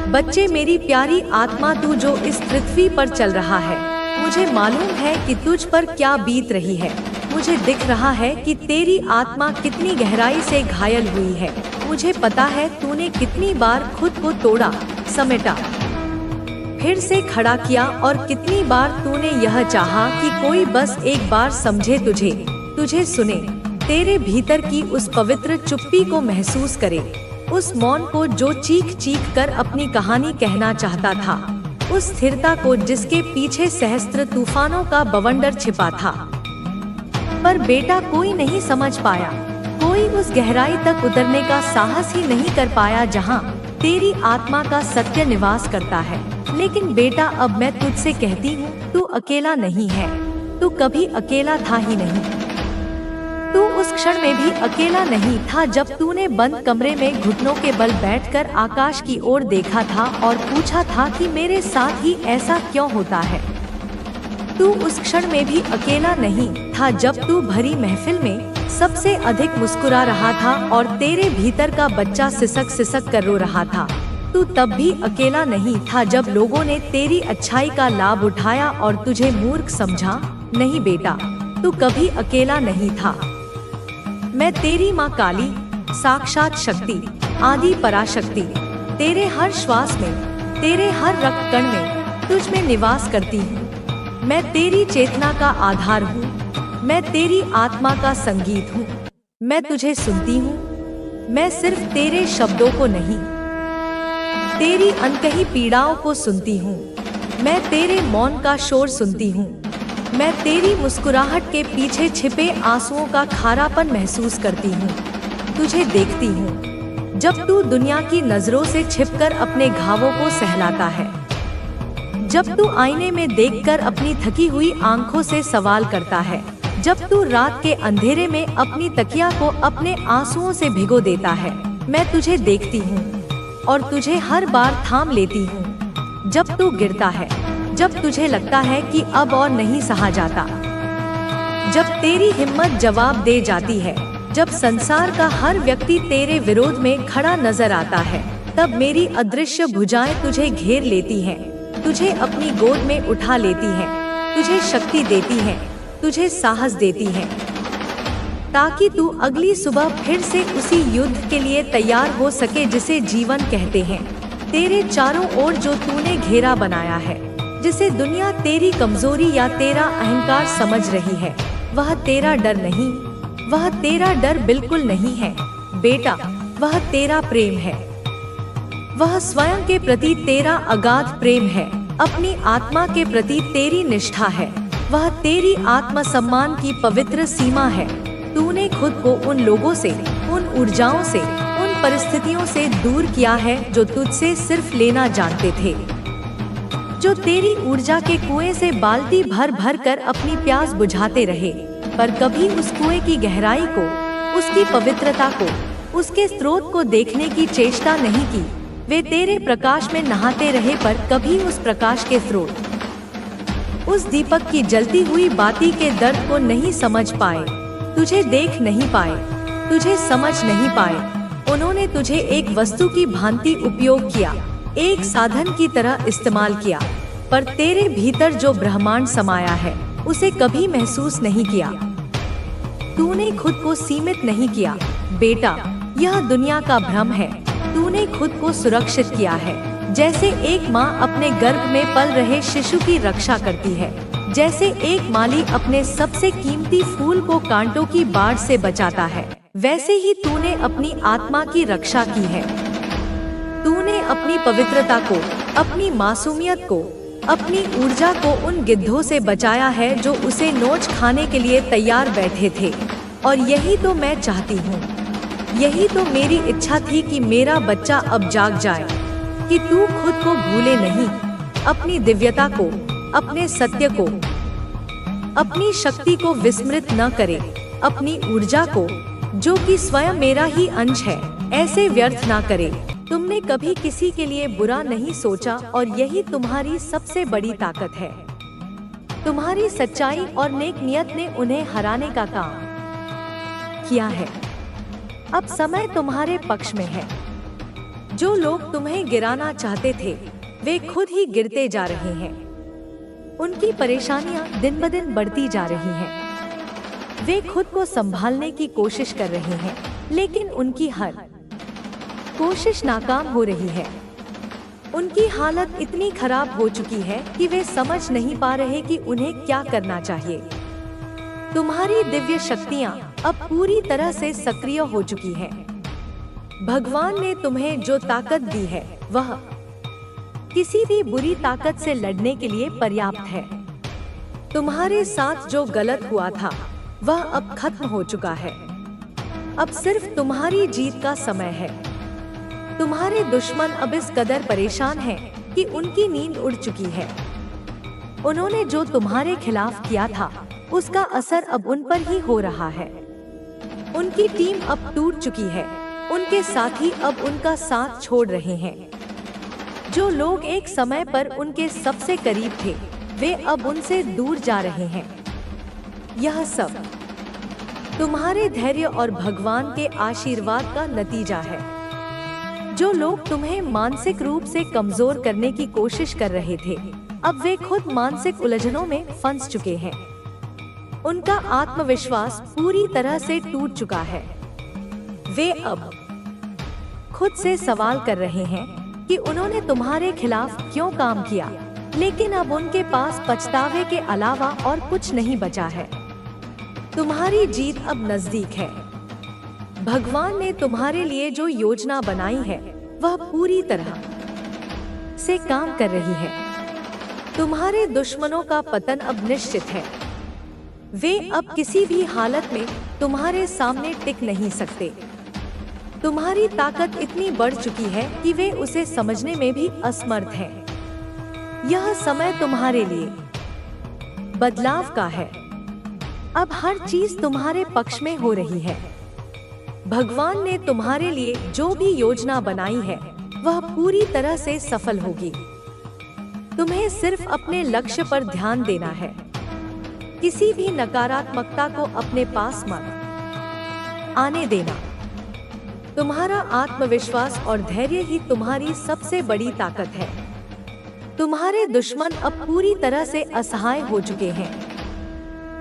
बच्चे मेरी प्यारी आत्मा, तू जो इस पृथ्वी पर चल रहा है, मुझे मालूम है कि तुझ पर क्या बीत रही है। मुझे दिख रहा है कि तेरी आत्मा कितनी गहराई से घायल हुई है। मुझे पता है तूने कितनी बार खुद को तोड़ा, समेटा, फिर से खड़ा किया, और कितनी बार तूने यह चाहा कि कोई बस एक बार समझे तुझे सुने, तेरे भीतर की उस पवित्र चुप्पी को महसूस करे, उस मौन को जो चीख चीख कर अपनी कहानी कहना चाहता था, उस स्थिरता को जिसके पीछे सहस्त्र तूफानों का बवंडर छिपा था। पर बेटा कोई नहीं समझ पाया, कोई उस गहराई तक उतरने का साहस ही नहीं कर पाया जहां तेरी आत्मा का सत्य निवास करता है। लेकिन बेटा अब मैं तुझसे कहती हूँ, तू अकेला नहीं है, तू कभी अकेला था ही नहीं। तू उस क्षण में भी अकेला नहीं था जब तूने बंद कमरे में घुटनों के बल बैठकर आकाश की ओर देखा था और पूछा था कि मेरे साथ ही ऐसा क्यों होता है। तू उस क्षण में भी अकेला नहीं था जब तू भरी महफिल में सबसे अधिक मुस्कुरा रहा था और तेरे भीतर का बच्चा सिसक सिसक कर रो रहा था। तू तब भी अकेला नहीं था जब लोगों ने तेरी अच्छाई का लाभ उठाया और तुझे मूर्ख समझा। नहीं बेटा, तू कभी अकेला नहीं था। मैं तेरी माँ काली, साक्षात शक्ति, आदि पराशक्ति, तेरे हर श्वास में, तेरे हर रक्त कण में तुझ में निवास करती हूँ। मैं तेरी चेतना का आधार हूँ, मैं तेरी आत्मा का संगीत हूँ। मैं तुझे सुनती हूँ, मैं सिर्फ तेरे शब्दों को नहीं, तेरी अनकही पीड़ाओं को सुनती हूँ। मैं तेरे मौन का शोर सुनती हूँ, मैं तेरी मुस्कुराहट के पीछे छिपे आंसुओं का खारापन महसूस करती हूँ। तुझे देखती हूँ जब तू दुनिया की नजरों से छिपकर अपने घावों को सहलाता है, जब तू आईने में देखकर अपनी थकी हुई आंखों से सवाल करता है, जब तू रात के अंधेरे में अपनी तकिया को अपने आंसुओं से भिगो देता है। मैं तुझे देखती हूँ और तुझे हर बार थाम लेती हूँ जब तू गिरता है, जब तुझे लगता है कि अब और नहीं सहा जाता, जब तेरी हिम्मत जवाब दे जाती है, जब संसार का हर व्यक्ति तेरे विरोध में खड़ा नजर आता है, तब मेरी अदृश्य भुजाएं तुझे घेर लेती हैं, तुझे अपनी गोद में उठा लेती हैं, तुझे शक्ति देती हैं, तुझे साहस देती हैं, ताकि तू अगली सुबह फिर से उसी युद्ध के लिए तैयार हो सके जिसे जीवन कहते हैं। तेरे चारों ओर जो तूने घेरा बनाया है, जिसे दुनिया तेरी कमजोरी या तेरा अहंकार समझ रही है, वह तेरा डर नहीं, वह तेरा डर बिल्कुल नहीं है बेटा, वह तेरा प्रेम है। वह स्वयं के प्रति तेरा अगाध प्रेम है, अपनी आत्मा के प्रति तेरी निष्ठा है, वह तेरी आत्मसम्मान की पवित्र सीमा है। तूने खुद को उन लोगों से, उन ऊर्जाओं से, उन परिस्थितियों से दूर किया है जो तुझसे सिर्फ लेना जानते थे, जो तेरी ऊर्जा के कुएं से बाल्टी भर भर कर अपनी प्यास बुझाते रहे, पर कभी उस कुएं की गहराई को, उसकी पवित्रता को, उसके स्रोत को देखने की चेष्टा नहीं की। वे तेरे प्रकाश में नहाते रहे पर कभी उस प्रकाश के स्रोत, उस दीपक की जलती हुई बाती के दर्द को नहीं समझ पाए, तुझे देख नहीं पाए, तुझे समझ नहीं पाए। उन्होंने तुझे एक वस्तु की भांति उपयोग किया, एक साधन की तरह इस्तेमाल किया, पर तेरे भीतर जो ब्रह्मांड समाया है उसे कभी महसूस नहीं किया। तूने खुद को सीमित नहीं किया बेटा, यह दुनिया का भ्रम है। तूने खुद को सुरक्षित किया है, जैसे एक माँ अपने गर्भ में पल रहे शिशु की रक्षा करती है, जैसे एक माली अपने सबसे कीमती फूल को कांटों की बाढ़ से बचाता है, वैसे ही तूने अपनी आत्मा की रक्षा की है। तूने अपनी पवित्रता को, अपनी मासूमियत को, अपनी ऊर्जा को उन गिद्धों से बचाया है जो उसे नोच खाने के लिए तैयार बैठे थे। और यही तो मैं चाहती हूँ, यही तो मेरी इच्छा थी कि मेरा बच्चा अब जाग जाए, कि तू खुद को भूले नहीं, अपनी दिव्यता को, अपने सत्य को, अपनी शक्ति को विस्मृत न करे, अपनी ऊर्जा को जो कि स्वयं मेरा ही अंश है, ऐसे व्यर्थ ना करे। तुमने कभी किसी के लिए बुरा नहीं सोचा और यही तुम्हारी सबसे बड़ी ताकत है। तुम्हारी सच्चाई और नेक नियत ने उन्हें हराने का काम किया है। अब समय तुम्हारे पक्ष में है। जो लोग तुम्हें गिराना चाहते थे वे खुद ही गिरते जा रहे हैं। उनकी परेशानियां दिन ब दिन बढ़ती जा रही हैं। वे खुद को संभालने की कोशिश कर रहे हैं, लेकिन उनकी हर कोशिश नाकाम हो रही है। उनकी हालत इतनी खराब हो चुकी है कि वे समझ नहीं पा रहे कि उन्हें क्या करना चाहिए। तुम्हारी दिव्य शक्तियाँ अब पूरी तरह से सक्रिय हो चुकी हैं। भगवान ने तुम्हें जो ताकत दी है वह किसी भी बुरी ताकत से लड़ने के लिए पर्याप्त है। तुम्हारे साथ जो गलत हुआ था वह अब खत्म हो चुका है। अब सिर्फ तुम्हारी जीत का समय है। तुम्हारे दुश्मन अब इस कदर परेशान हैं कि उनकी नींद उड़ चुकी है। उन्होंने जो तुम्हारे खिलाफ किया था उसका असर अब उन पर ही हो रहा है। उनकी टीम अब टूट चुकी है। उनके साथी अब उनका साथ छोड़ रहे हैं। जो लोग एक समय पर उनके सबसे करीब थे वे अब उनसे दूर जा रहे हैं। यह सब तुम्हारे धैर्य और भगवान के आशीर्वाद का नतीजा है। जो लोग तुम्हें मानसिक रूप से कमजोर करने की कोशिश कर रहे थे अब वे खुद मानसिक उलझनों में फंस चुके हैं। उनका आत्मविश्वास पूरी तरह से टूट चुका है। वे अब खुद से सवाल कर रहे हैं कि उन्होंने तुम्हारे खिलाफ क्यों काम किया, लेकिन अब उनके पास पछतावे के अलावा और कुछ नहीं बचा है। तुम्हारी जीत अब नजदीक है। भगवान ने तुम्हारे लिए जो योजना बनाई है वह पूरी तरह से काम कर रही है। तुम्हारे दुश्मनों का पतन अब निश्चित है। वे अब किसी भी हालत में तुम्हारे सामने टिक नहीं सकते। तुम्हारी ताकत इतनी बढ़ चुकी है कि वे उसे समझने में भी असमर्थ हैं। यह समय तुम्हारे लिए बदलाव का है। अब हर चीज तुम्हारे पक्ष में हो रही है। भगवान ने तुम्हारे लिए जो भी योजना बनाई है वह पूरी तरह से सफल होगी। तुम्हें सिर्फ अपने लक्ष्य पर ध्यान देना है। किसी भी नकारात्मकता को अपने पास मत आने देना। तुम्हारा आत्मविश्वास और धैर्य ही तुम्हारी सबसे बड़ी ताकत है। तुम्हारे दुश्मन अब पूरी तरह से असहाय हो चुके हैं।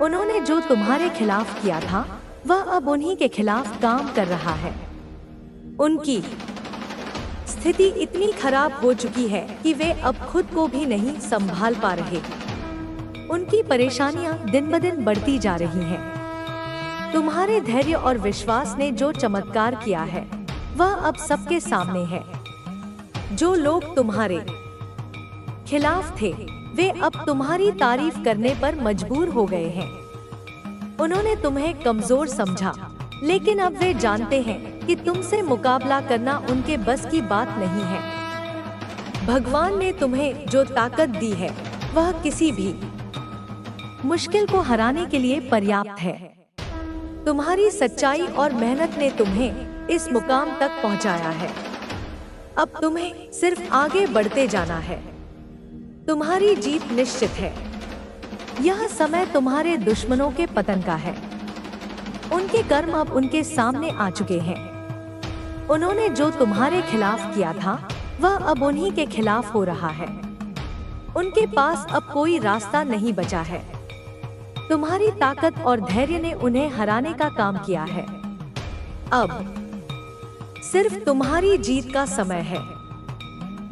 उन्होंने जो तुम्हारे खिलाफ किया था वह अब उन्हीं के खिलाफ काम कर रहा है। उनकी स्थिति इतनी खराब हो चुकी है कि वे अब खुद को भी नहीं संभाल पा रहे। उनकी परेशानियां दिन ब दिन बढ़ती जा रही हैं। तुम्हारे धैर्य और विश्वास ने जो चमत्कार किया है वह अब सबके सामने है। जो लोग तुम्हारे खिलाफ थे वे अब तुम्हारी तारीफ करने पर मजबूर हो गए हैं। उन्होंने तुम्हें कमजोर समझा, लेकिन अब वे जानते हैं कि तुमसे मुकाबला करना उनके बस की बात नहीं है। भगवान ने तुम्हें जो ताकत दी है वह किसी भी मुश्किल को हराने के लिए पर्याप्त है। तुम्हारी सच्चाई और मेहनत ने तुम्हें इस मुकाम तक पहुंचाया है। अब तुम्हें सिर्फ आगे बढ़ते जाना है। तुम्हारी जीत निश्चित है। यह समय तुम्हारे दुश्मनों के पतन का है। उनके कर्म अब उनके सामने आ चुके हैं। उन्होंने जो तुम्हारे खिलाफ किया था वह अब उन्हीं के खिलाफ हो रहा है। उनके पास अब कोई रास्ता नहीं बचा है। तुम्हारी ताकत और धैर्य ने उन्हें हराने का काम किया है। अब सिर्फ तुम्हारी जीत का समय है।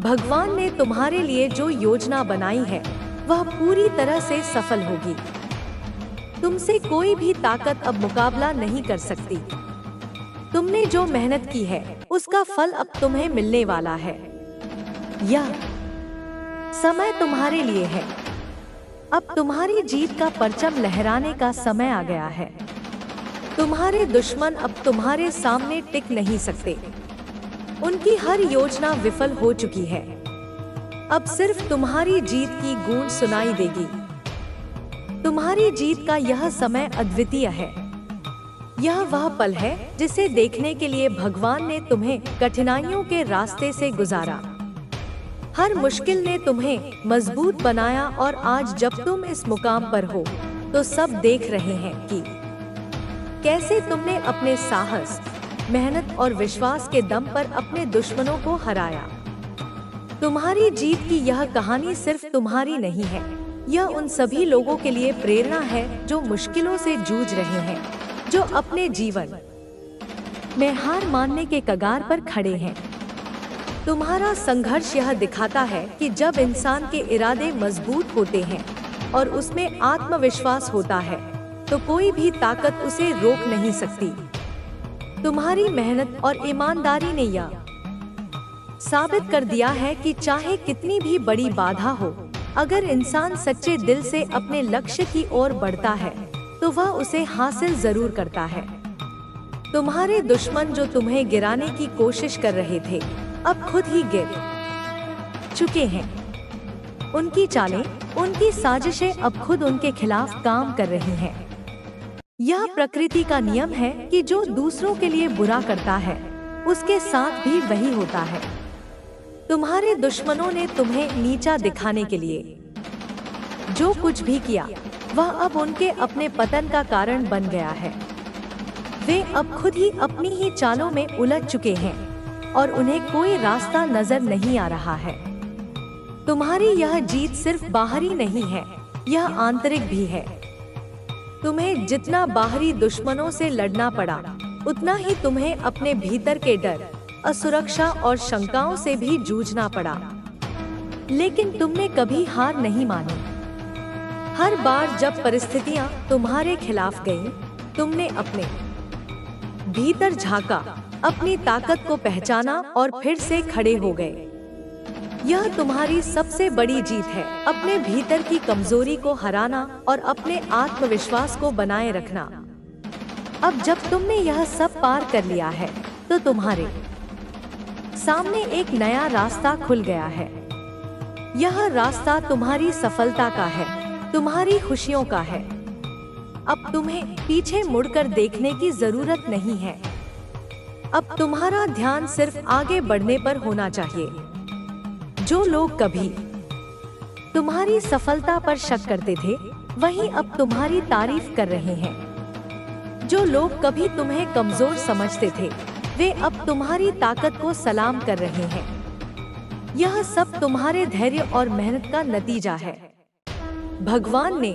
भगवान ने तुम्हारे लिए जो योजना बनाई है वह पूरी तरह से सफल होगी। तुमसे कोई भी ताकत अब मुकाबला नहीं कर सकती। तुमने जो मेहनत की है उसका फल अब तुम्हें मिलने वाला है। यह समय तुम्हारे लिए है। अब तुम्हारी जीत का परचम लहराने का समय आ गया है। तुम्हारे दुश्मन अब तुम्हारे सामने टिक नहीं सकते। उनकी हर योजना विफल हो चुकी है। अब सिर्फ तुम्हारी जीत की गूंज सुनाई देगी। तुम्हारी जीत का यह समय अद्वितीय है। यह वह पल है जिसे देखने के लिए भगवान ने तुम्हें कठिनाइयों के रास्ते से गुजारा। हर मुश्किल ने तुम्हें मजबूत बनाया और आज जब तुम इस मुकाम पर हो तो सब देख रहे हैं कि कैसे तुमने अपने साहस, मेहनत और विश्वास के दम पर अपने दुश्मनों को हराया। तुम्हारी जीत की यह कहानी सिर्फ तुम्हारी नहीं है, यह उन सभी लोगों के लिए प्रेरणा है जो मुश्किलों से जूझ रहे हैं, जो अपने जीवन में हार मानने के कगार पर खड़े हैं। तुम्हारा संघर्ष यह दिखाता है कि जब इंसान के इरादे मजबूत होते हैं और उसमें आत्मविश्वास होता है, तो कोई भी ताकत उसे रोक नहीं सकती। तुम्हारी मेहनत और ईमानदारी ने यह साबित कर दिया है कि चाहे कितनी भी बड़ी बाधा हो, अगर इंसान सच्चे दिल से अपने लक्ष्य की ओर बढ़ता है, तो वह उसे हासिल जरूर करता है। तुम्हारे दुश्मन जो तुम्हें गिराने की कोशिश कर रहे थे, अब खुद ही गिर चुके हैं। उनकी चालें, उनकी साजिशें अब खुद उनके खिलाफ काम कर रही हैं। यह प्रकृति का नियम है कि जो दूसरों के लिए बुरा करता है, उसके साथ भी वही होता है। तुम्हारे दुश्मनों ने तुम्हें नीचा दिखाने के लिए जो कुछ भी किया, वह अब उनके अपने पतन का कारण बन गया है। वे अब खुद ही अपनी ही चालों में उलझ चुके हैं और उन्हें कोई रास्ता नजर नहीं आ रहा है। तुम्हारी यह जीत सिर्फ बाहरी नहीं है, यह आंतरिक भी है। तुम्हें जितना बाहरी दुश्मनों से लड़ना पड़ा, उतना ही तुम्हें अपने भीतर के डर, असुरक्षा और शंकाओं से भी जूझना पड़ा। लेकिन तुमने कभी हार नहीं मानी। हर बार जब परिस्थितियां तुम्हारे खिलाफ गईं, तुमने अपने भीतर झांका, अपनी ताकत को पहचाना और फिर से खड़े हो गए। यह तुम्हारी सबसे बड़ी जीत है, अपने भीतर की कमजोरी को हराना और अपने आत्मविश्वास को बनाए रखना। अब जब तुमने यह सब पार कर लिया है, तो तुम्हारे सामने एक नया रास्ता खुल गया है। यह रास्ता तुम्हारी सफलता का है, तुम्हारी खुशियों का है। अब तुम्हें पीछे मुड़कर देखने की जरूरत नहीं है। अब तुम्हारा ध्यान सिर्फ आगे बढ़ने पर होना चाहिए। जो लोग कभी तुम्हारी सफलता पर शक करते थे, वही अब तुम्हारी तारीफ कर रहे हैं। जो लोग कभी तुम्हें कमजोर समझते थे, वे अब तुम्हारी ताकत को सलाम कर रहे हैं। यह सब तुम्हारे धैर्य और मेहनत का नतीजा है। भगवान ने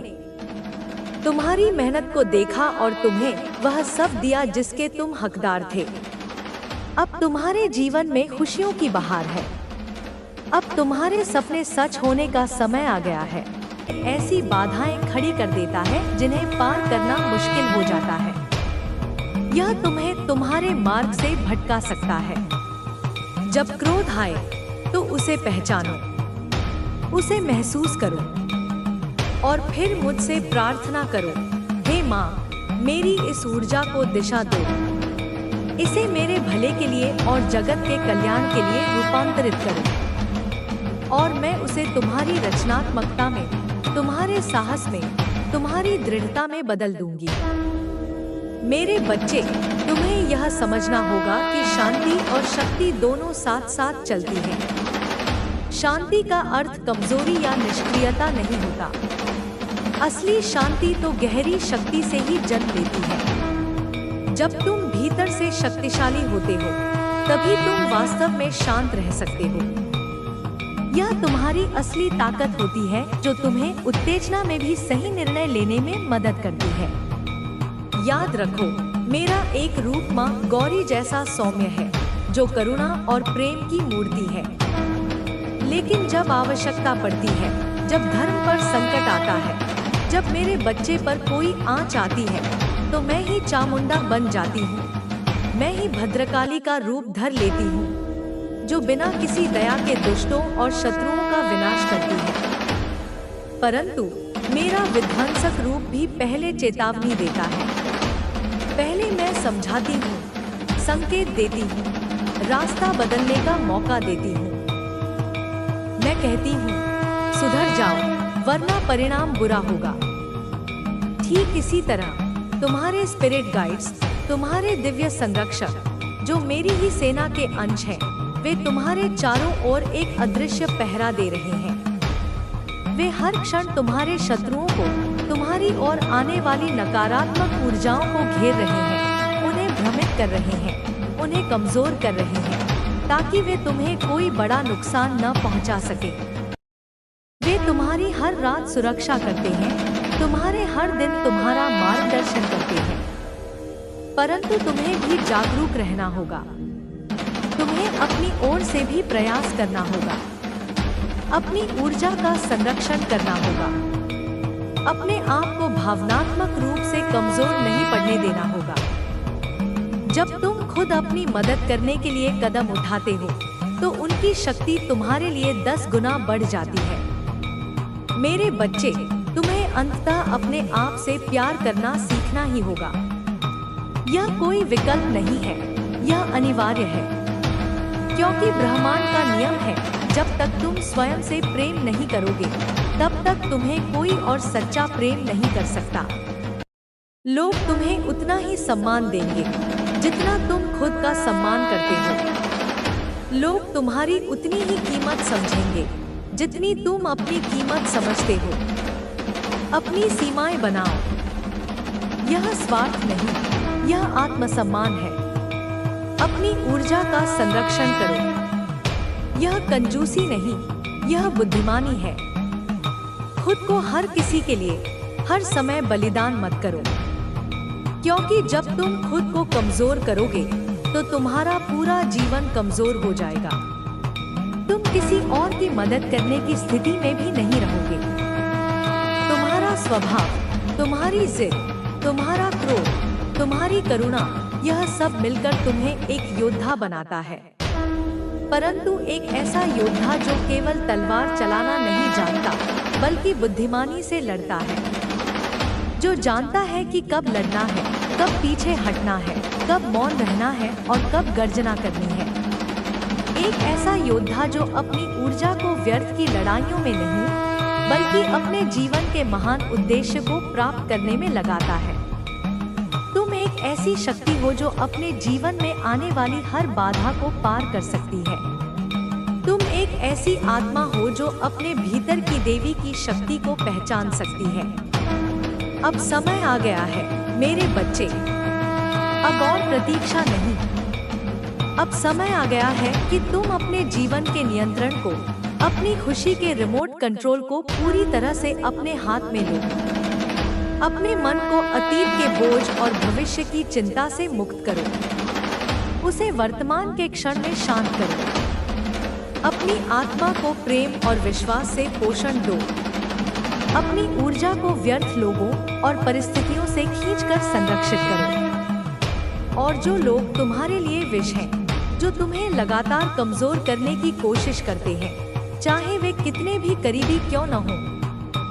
तुम्हारी मेहनत को देखा और तुम्हें वह सब दिया जिसके तुम हकदार थे। अब तुम्हारे जीवन में खुशियों की बहार है। अब तुम्हारे सपने सच होने का समय आ गया है। ऐसी बाधाएं खड़ी कर देता है जिन्हें पार करना मुश्किल हो जाता है। यह तुम्हें तुम्हारे मार्ग से भटका सकता है। जब क्रोध आए, तो उसे पहचानो, उसे महसूस करो और फिर मुझसे प्रार्थना करो, हे माँ, मेरी इस ऊर्जा को दिशा दो। इसे मेरे भले के लिए और जगत के कल्याण के लिए रूपांतरित करो और मैं उसे तुम्हारी रचनात्मकता में, तुम्हारे साहस में, तुम्हारी दृढ़ता में बदल दूंगी। मेरे बच्चे, तुम्हें यह समझना होगा कि शांति और शक्ति दोनों साथ साथ चलती हैं। शांति का अर्थ कमजोरी या निष्क्रियता नहीं होता। असली शांति तो गहरी शक्ति से ही जन्म लेती है। जब तुम भीतर से शक्तिशाली होते हो, तभी तुम वास्तव में शांत रह सकते हो। यह तुम्हारी असली ताकत होती है जो तुम्हें उत्तेजना में भी सही निर्णय लेने में मदद करती है। याद रखो, मेरा एक रूप माँ गौरी जैसा सौम्य है, जो करुणा और प्रेम की मूर्ति है। लेकिन जब आवश्यकता पड़ती है, जब धर्म पर संकट आता है, जब मेरे बच्चे पर कोई आंच आती है, तो मैं ही चामुंडा बन जाती हूँ। मैं ही भद्रकाली का रूप धर लेती हूँ, जो बिना किसी दया के दुष्टों और शत्रुओं का विनाश करती है। परंतु मेरा विध्वंसक रूप भी पहले चेतावनी देता है। पहले मैं समझाती हूँ, संकेत देती हूँ, रास्ता बदलने का मौका देती हूँ। मैं कहती हूँ, सुधर जाओ, वरना परिणाम बुरा होगा। ठीक इसी तरह तुम्हारे स्पिरिट गाइड्स, तुम्हारे दिव्य संरक्षक, जो मेरी ही सेना के अंश हैं, वे तुम्हारे चारों ओर एक अदृश्य पहरा दे रहे हैं। वे हर क्षण तुम्हारे शत्रुओं को, तुम्हारी ओर आने वाली नकारात्मक ऊर्जाओं को घेर रहे हैं, उन्हें भ्रमित कर रहे हैं। उन्हें कमजोर कर रहे हैं ताकि वे तुम्हें कोई बड़ा नुकसान न पहुंचा सके। वे तुम्हारी हर रात सुरक्षा करते हैं, तुम्हारे हर दिन तुम्हारा मार्गदर्शन करते हैं, परंतु तुम्हें भी जागरूक रहना होगा। तुम्हें अपनी ओर से भी प्रयास करना होगा, अपनी ऊर्जा का संरक्षण करना होगा, अपने आप को भावनात्मक रूप से कमजोर नहीं पड़ने देना होगा। जब तुम खुद अपनी मदद करने के लिए कदम उठाते हो तो उनकी शक्ति तुम्हारे लिए 10 गुना बढ़ जाती है। मेरे बच्चे, तुम्हें अंततः अपने आप से प्यार करना सीखना ही होगा। यह कोई विकल्प नहीं है, यह अनिवार्य है, क्योंकि ब्रह्मांड का नियम है, जब तक तुम स्वयं से प्रेम नहीं करोगे तब तक तुम्हें कोई और सच्चा प्रेम नहीं कर सकता। लोग तुम्हें उतना ही सम्मान देंगे जितना तुम खुद का सम्मान करते हो। लोग तुम्हारी उतनी ही कीमत समझेंगे जितनी तुम अपनी कीमत समझते हो। अपनी सीमाएं बनाओ, यह स्वार्थ नहीं, यह आत्मसम्मान है। अपनी ऊर्जा का संरक्षण करो, यह कंजूसी नहीं, यह बुद्धिमानी है। खुद को हर किसी के लिए हर समय बलिदान मत करो, क्योंकि जब तुम खुद को कमजोर करोगे तो तुम्हारा पूरा जीवन कमजोर हो जाएगा। तुम किसी और की मदद करने की स्थिति में भी नहीं रहोगे। तुम्हारा स्वभाव, तुम्हारी जिद, तुम्हारा क्रोध, तुम्हारी करुणा, यह सब मिलकर तुम्हें एक योद्धा बनाता है, परंतु एक ऐसा योद्धा जो केवल तलवार चलाना नहीं जानता बल्कि बुद्धिमानी से लड़ता है, जो जानता है कि कब लड़ना है, कब पीछे हटना है, कब मौन रहना है और कब गर्जना करनी है। एक ऐसा योद्धा जो अपनी ऊर्जा को व्यर्थ की लड़ाइयों में नहीं बल्कि अपने जीवन के महान उद्देश्य को प्राप्त करने में लगाता है। तुम एक ऐसी शक्ति हो जो अपने जीवन में आने वाली हर बाधा को पार कर सकती है। तुम एक ऐसी आत्मा हो जो अपने भीतर की देवी की शक्ति को पहचान सकती है। अब समय आ गया है मेरे बच्चे, अब और प्रतीक्षा नहीं। अब समय आ गया है कि तुम अपने जीवन के नियंत्रण को, अपनी खुशी के रिमोट कंट्रोल को पूरी तरह से अपने हाथ में लो। अपने मन को अतीत के बोझ और भविष्य की चिंता से मुक्त करो, उसे वर्तमान के क्षण में शांत करो। अपनी आत्मा को प्रेम और विश्वास से पोषण दो। अपनी ऊर्जा को व्यर्थ लोगों और परिस्थितियों से खींचकर संरक्षित करो। और जो लोग तुम्हारे लिए विष हैं, जो तुम्हें लगातार कमजोर करने की कोशिश करते हैं, चाहे वे कितने भी करीबी क्यों न हों,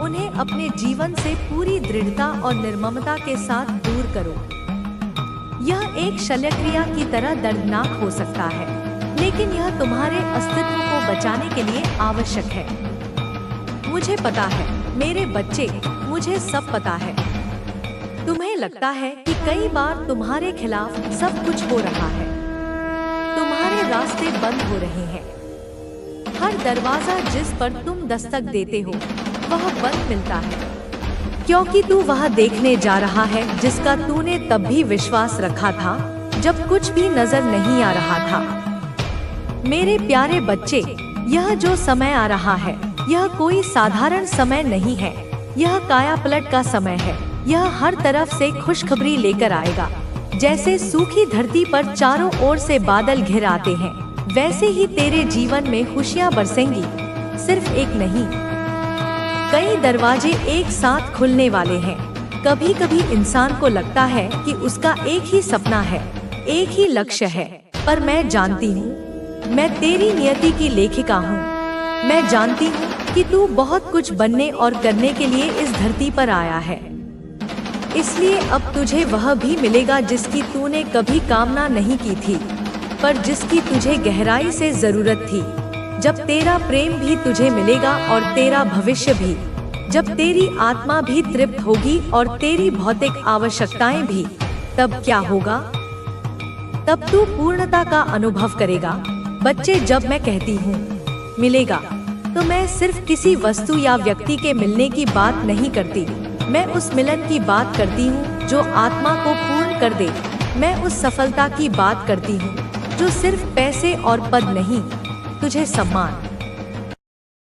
उन्हें अपने जीवन से पूरी दृढ़ता और निर्ममता के साथ दूर करो। यह एक शल्यक्रिया की तरह दर्दनाक हो सकता है, लेकिन यह तुम्हारे अस्तित्व को बचाने के लिए आवश्यक है। मुझे पता है मेरे बच्चे, मुझे सब पता है। तुम्हें लगता है कि कई बार तुम्हारे खिलाफ सब कुछ हो रहा है, तुम्हारे रास्ते बंद हो रहे हैं। हर दरवाजा जिस पर तुम दस्तक देते हो वह बंद मिलता है, क्योंकि तू वह देखने जा रहा है जिसका तूने तब भी विश्वास रखा था जब कुछ भी नजर नहीं आ रहा था। मेरे प्यारे बच्चे, यह जो समय आ रहा है यह कोई साधारण समय नहीं है, यह कायापलट का समय है। यह हर तरफ से खुशखबरी लेकर आएगा। जैसे सूखी धरती पर चारों ओर से बादल घिर आते हैं, वैसे ही तेरे जीवन में खुशियां बरसेंगी। सिर्फ एक नहीं, कई दरवाजे एक साथ खुलने वाले हैं। कभी कभी इंसान को लगता है कि उसका एक ही सपना है, एक ही लक्ष्य है, पर मैं जानती हूँ, मैं तेरी नियति की लेखिका हूँ। मैं जानती हूँ कि तू बहुत कुछ बनने और करने के लिए इस धरती पर आया है, इसलिए अब तुझे वह भी मिलेगा जिसकी तूने कभी कामना नहीं की थी, पर जिसकी तुझे गहराई से जरूरत थी। जब तेरा प्रेम भी तुझे मिलेगा और तेरा भविष्य भी, जब तेरी आत्मा भी तृप्त होगी और तेरी भौतिक आवश्यकताएं भी, तब क्या होगा? तब तू पूर्णता का अनुभव करेगा। बच्चे, जब मैं कहती हूँ मिलेगा, तो मैं सिर्फ किसी वस्तु या व्यक्ति के मिलने की बात नहीं करती। मैं उस मिलन की बात करती हूँ जो आत्मा को पूर्ण कर दे, मैं उस सफलता की बात करती हूँ जो सिर्फ पैसे और पद नहीं, तुझे सम्मान,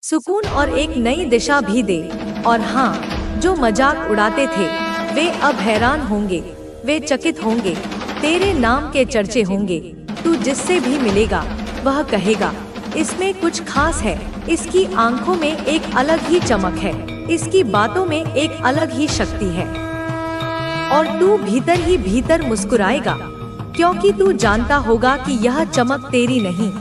सुकून और एक नई दिशा भी दे। और हाँ, जो मजाक उड़ाते थे वे अब हैरान होंगे, वे चकित होंगे, तेरे नाम के चर्चे होंगे। तू जिससे भी मिलेगा वह कहेगा इसमें कुछ खास है, इसकी आंखों में एक अलग ही चमक है, इसकी बातों में एक अलग ही शक्ति है। और तू भीतर ही भीतर मुस्कुराएगा, क्योंकि तू जानता होगा कि यह चमक तेरी नहीं,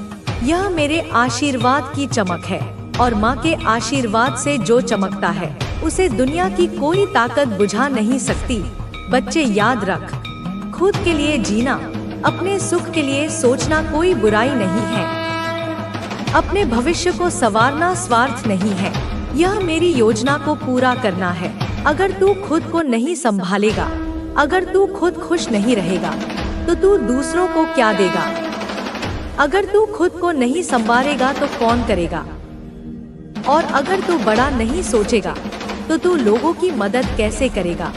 यह मेरे आशीर्वाद की चमक है। और माँ के आशीर्वाद से जो चमकता है उसे दुनिया की कोई ताकत बुझा नहीं सकती। बच्चे याद रख, खुद के लिए जीना, अपने सुख के लिए सोचना कोई बुराई नहीं है। अपने भविष्य को संवारना स्वार्थ नहीं है, यह मेरी योजना को पूरा करना है। अगर तू खुद को नहीं संभालेगा, अगर तू खुद खुश नहीं रहेगा, तो तू दूसरों को क्या देगा? अगर तू खुद को नहीं संवारेगा तो कौन करेगा? और अगर तू बड़ा नहीं सोचेगा तो तू लोगों की मदद कैसे करेगा?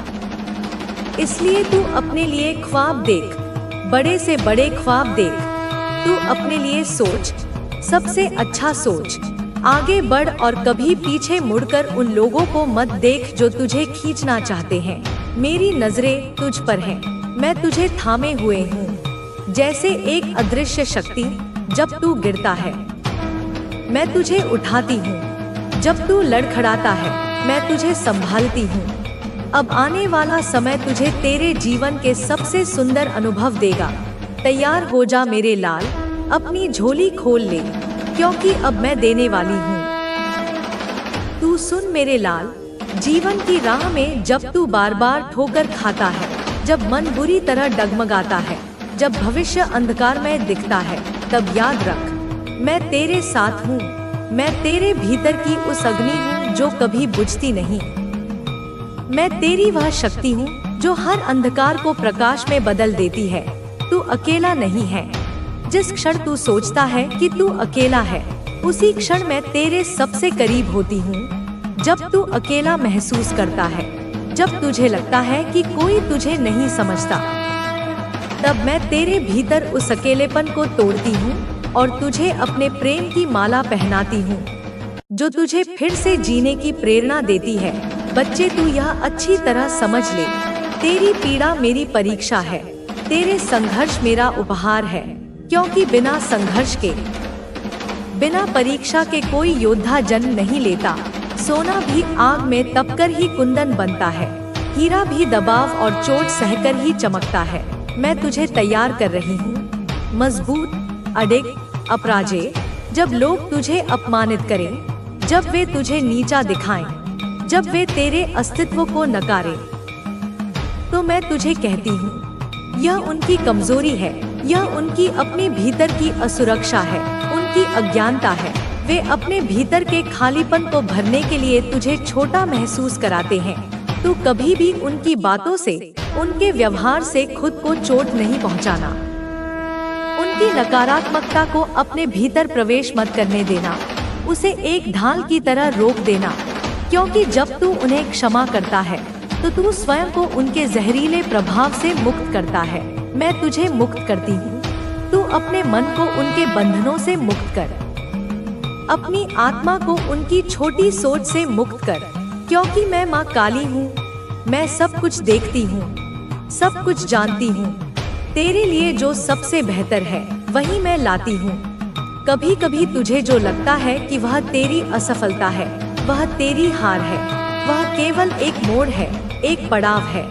इसलिए तू अपने लिए ख्वाब देख, बड़े से बड़े ख्वाब देख। तू अपने लिए सोच, सबसे अच्छा सोच, आगे बढ़ और कभी पीछे मुड़कर उन लोगों को मत देख जो तुझे खींचना चाहते हैं। मेरी नजरें तुझ पर हैं, मैं तुझे थामे हुए हूँ, जैसे एक अदृश्य शक्ति। जब तू गिरता है मैं तुझे उठाती हूँ, जब तू लड़खड़ाता है मैं तुझे संभालती हूँ। अब आने वाला समय तुझे तेरे जीवन के सबसे सुंदर अनुभव देगा। तैयार हो जा मेरे लाल, अपनी झोली खोल ले, क्योंकि अब मैं देने वाली हूँ। तू सुन मेरे लाल, जीवन की राह में जब तू बार बार ठोकर खाता है, जब मन बुरी तरह डगमगाता है, जब भविष्य अंधकार में दिखता है, तब याद रख मैं तेरे साथ हूँ। मैं तेरे भीतर की उस अग्नि हूँ जो कभी बुझती नहीं। मैं तेरी वह शक्ति हूँ जो हर अंधकार को प्रकाश में बदल देती है। तू अकेला नहीं है। जिस क्षण तू सोचता है कि तू अकेला है, उसी क्षण मैं तेरे सबसे करीब होती हूँ। जब तू अकेला महसूस करता है, जब तुझे लगता है कि कोई तुझे नहीं समझता, तब मैं तेरे भीतर उस अकेलेपन को तोड़ती हूँ और तुझे अपने प्रेम की माला पहनाती हूँ, जो तुझे फिर से जीने की प्रेरणा देती है। बच्चे, तू यह अच्छी तरह समझ ले, तेरी पीड़ा मेरी परीक्षा है, तेरे संघर्ष मेरा उपहार है। क्योंकि बिना संघर्ष के, बिना परीक्षा के कोई योद्धा जन्म नहीं लेता। सोना भी आग में तपकर ही कुंदन बनता है, हीरा भी दबाव और चोट सहकर ही चमकता है। मैं तुझे तैयार कर रही हूँ, मजबूत, अडिग, अपराजेय। जब लोग तुझे अपमानित करें, जब वे तुझे नीचा दिखाएं, जब वे तेरे अस्तित्व को नकारें, तो मैं तुझे कहती हूँ यह उनकी कमजोरी है, यह उनकी अपने भीतर की असुरक्षा है, उनकी अज्ञानता है। वे अपने भीतर के खालीपन को भरने के लिए तुझे छोटा महसूस कराते हैं। तू कभी भी उनकी बातों से, उनके व्यवहार से खुद को चोट नहीं पहुंचाना। उनकी नकारात्मकता को अपने भीतर प्रवेश मत करने देना, उसे एक ढाल की तरह रोक देना। क्योंकि जब तू उन्हें क्षमा करता है तो तू स्वयं को उनके जहरीले प्रभाव से मुक्त करता है। मैं तुझे मुक्त करती हूँ। तू अपने मन को उनके बंधनों से मुक्त कर, अपनी आत्मा को उनकी छोटी सोच से मुक्त कर। क्योंकि मैं माँ काली हूँ, मैं सब कुछ देखती हूँ, सब कुछ जानती हूँ। तेरे लिए जो सबसे बेहतर है वही मैं लाती हूँ। कभी कभी तुझे जो लगता है कि वह तेरी असफलता है, वह तेरी हार है, वह केवल एक मोड़ है, एक पड़ाव है,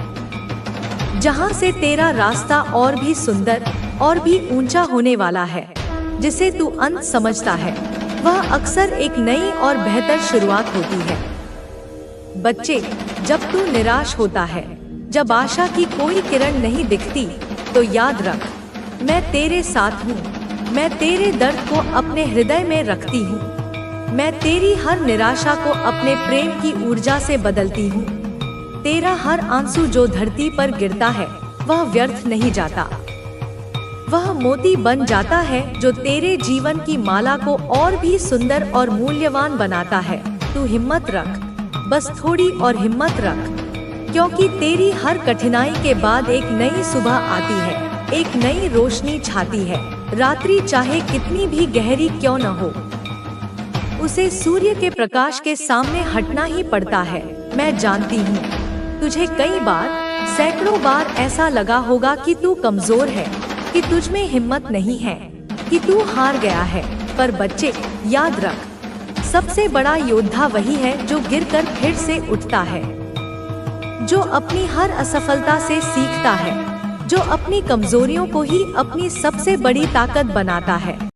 जहाँ से तेरा रास्ता और भी सुंदर और भी ऊंचा होने वाला है। जिसे तू अंत समझता है, वह अक्सर एक नई और बेहतर शुरुआत होती है। बच्चे, जब तू निराश होता है, जब आशा की कोई किरण नहीं दिखती, तो याद रख मैं तेरे साथ हूँ। मैं तेरे दर्द को अपने हृदय में रखती हूँ। मैं तेरी हर निराशा को अपने प्रेम की ऊर्जा से बदलती हूँ। तेरा हर आंसू जो धरती पर गिरता है वह व्यर्थ नहीं जाता, वह मोती बन जाता है जो तेरे जीवन की माला को और भी सुंदर और मूल्यवान बनाता है। तू हिम्मत रख, बस थोड़ी और हिम्मत रख, क्योंकि तेरी हर कठिनाई के बाद एक नई सुबह आती है। एक नई रोशनी छाती है। रात्रि चाहे कितनी भी गहरी क्यों न हो, उसे सूर्य के प्रकाश के सामने हटना ही पड़ता है। मैं जानती हूँ तुझे कई बार, सैकड़ों बार ऐसा लगा होगा कि तू कमजोर है, कि तुझ में हिम्मत नहीं है, कि तू हार गया है। पर बच्चे, याद रख, सबसे बड़ा योद्धा वही है जो गिरकर फिर से उठता है, जो अपनी हर असफलता से सीखता है, जो अपनी कमजोरियों को ही अपनी सबसे बड़ी ताकत बनाता है।